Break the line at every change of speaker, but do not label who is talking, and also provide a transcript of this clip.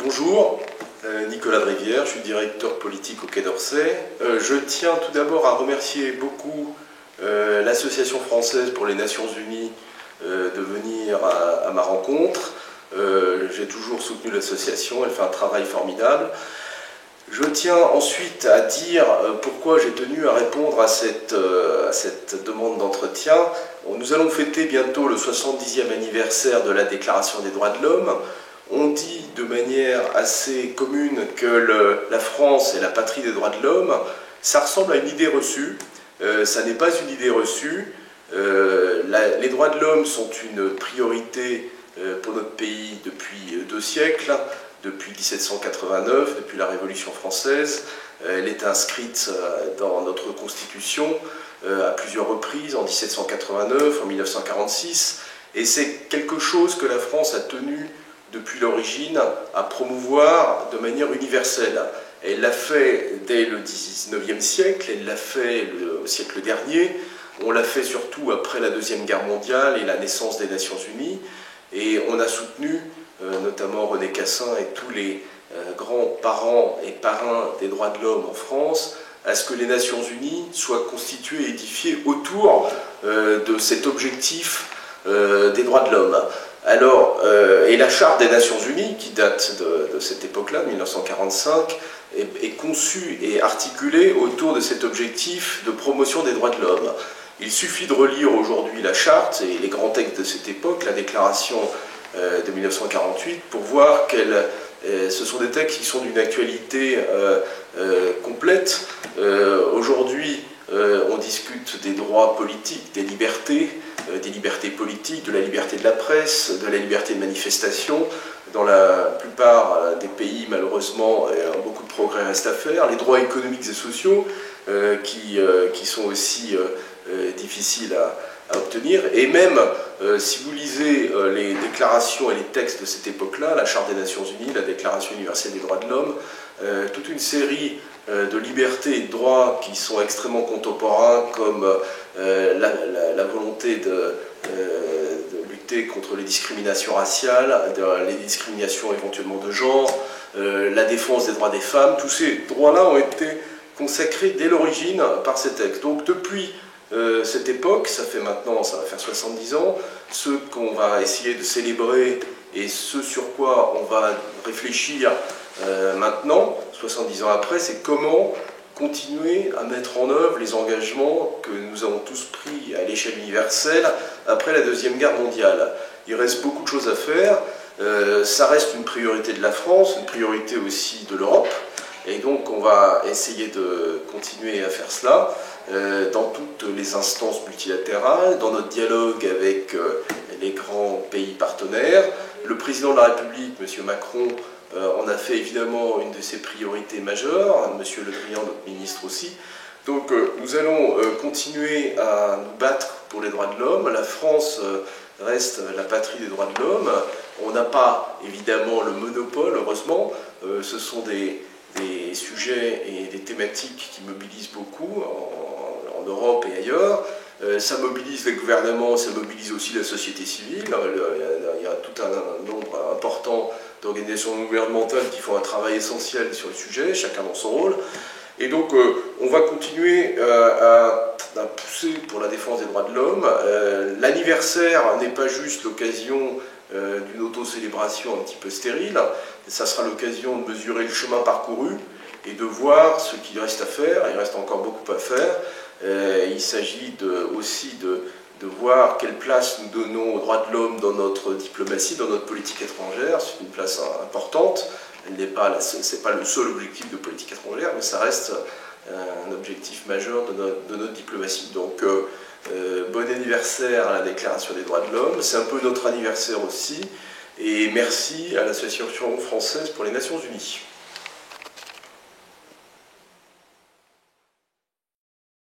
Bonjour, Nicolas Drivière, je suis directeur politique au Quai d'Orsay. Je tiens tout d'abord à remercier beaucoup l'Association française pour les Nations Unies de venir à ma rencontre. J'ai toujours soutenu l'association, elle fait un travail formidable. Je tiens ensuite à dire pourquoi j'ai tenu à répondre à cette demande d'entretien. Nous allons fêter bientôt le 70e anniversaire de la Déclaration des droits de l'homme. On dit de manière assez commune que la France est la patrie des droits de l'homme. Ça ressemble à une idée reçue. Ça n'est pas une idée reçue. Les droits de l'homme sont une priorité pour notre pays depuis 2 siècles. Depuis 1789, depuis la Révolution française. Elle est inscrite dans notre Constitution à plusieurs reprises, en 1789, en 1946, et c'est quelque chose que la France a tenu depuis l'origine à promouvoir de manière universelle. Elle l'a fait dès le 19e siècle, elle l'a fait au siècle dernier, on l'a fait surtout après la Deuxième Guerre mondiale et la naissance des Nations Unies, et on a soutenu notamment René Cassin et tous les grands parents et parrains des droits de l'homme en France, à ce que les Nations Unies soient constituées et édifiées autour de cet objectif des droits de l'homme. Alors, et la Charte des Nations Unies, qui date de cette époque-là, 1945, est conçue et articulée autour de cet objectif de promotion des droits de l'homme. Il suffit de relire aujourd'hui la Charte et les grands textes de cette époque, la Déclaration de 1948, pour voir que ce sont des textes qui sont d'une actualité complète. Aujourd'hui, on discute des droits politiques, des libertés politiques, de la liberté de la presse, de la liberté de manifestation. Dans la plupart des pays, malheureusement, beaucoup de progrès restent à faire. Les droits économiques et sociaux, qui sont aussi difficiles à obtenir, et même si vous lisez les déclarations et les textes de cette époque-là, la Charte des Nations Unies, la Déclaration universelle des droits de l'homme, toute une série de libertés et de droits qui sont extrêmement contemporains, comme la volonté de lutter contre les discriminations raciales, les discriminations éventuellement de genre, la défense des droits des femmes, tous ces droits-là ont été consacrés dès l'origine par ces textes. Donc depuis cette époque, ça va faire 70 ans, ce qu'on va essayer de célébrer et ce sur quoi on va réfléchir maintenant, 70 ans après, c'est comment continuer à mettre en œuvre les engagements que nous avons tous pris à l'échelle universelle après la Deuxième Guerre mondiale. Il reste beaucoup de choses à faire, ça reste une priorité de la France, une priorité aussi de l'Europe, et donc on va essayer de continuer à faire cela dans toutes les instances multilatérales, dans notre dialogue avec les grands pays partenaires. Le président de la République, M. Macron, en a fait évidemment une de ses priorités majeures, M. Le Drian, notre ministre aussi. Donc nous allons continuer à nous battre pour les droits de l'homme. La France reste la patrie des droits de l'homme. On n'a pas évidemment le monopole, heureusement. Ce sont des sujets et des thématiques qui mobilisent beaucoup en Europe et ailleurs. Ça mobilise les gouvernements, ça mobilise aussi la société civile. Il y a tout un nombre important d'organisations non gouvernementales qui font un travail essentiel sur le sujet, chacun dans son rôle. Et donc on va continuer à pousser pour la défense des droits de l'homme. L'anniversaire n'est pas juste l'occasion d'une auto-célébration un petit peu stérile, ça sera l'occasion de mesurer le chemin parcouru et de voir ce qu'il reste à faire. Il reste encore beaucoup à faire. Il s'agit aussi de voir quelle place nous donnons aux droits de l'homme dans notre diplomatie, dans notre politique étrangère. C'est une place importante. C'est pas le seul objectif de politique étrangère, mais ça reste un objectif majeur de notre diplomatie. Donc, bon anniversaire à la Déclaration des droits de l'homme. C'est un peu notre anniversaire aussi. Et merci à l'Association française pour les Nations Unies.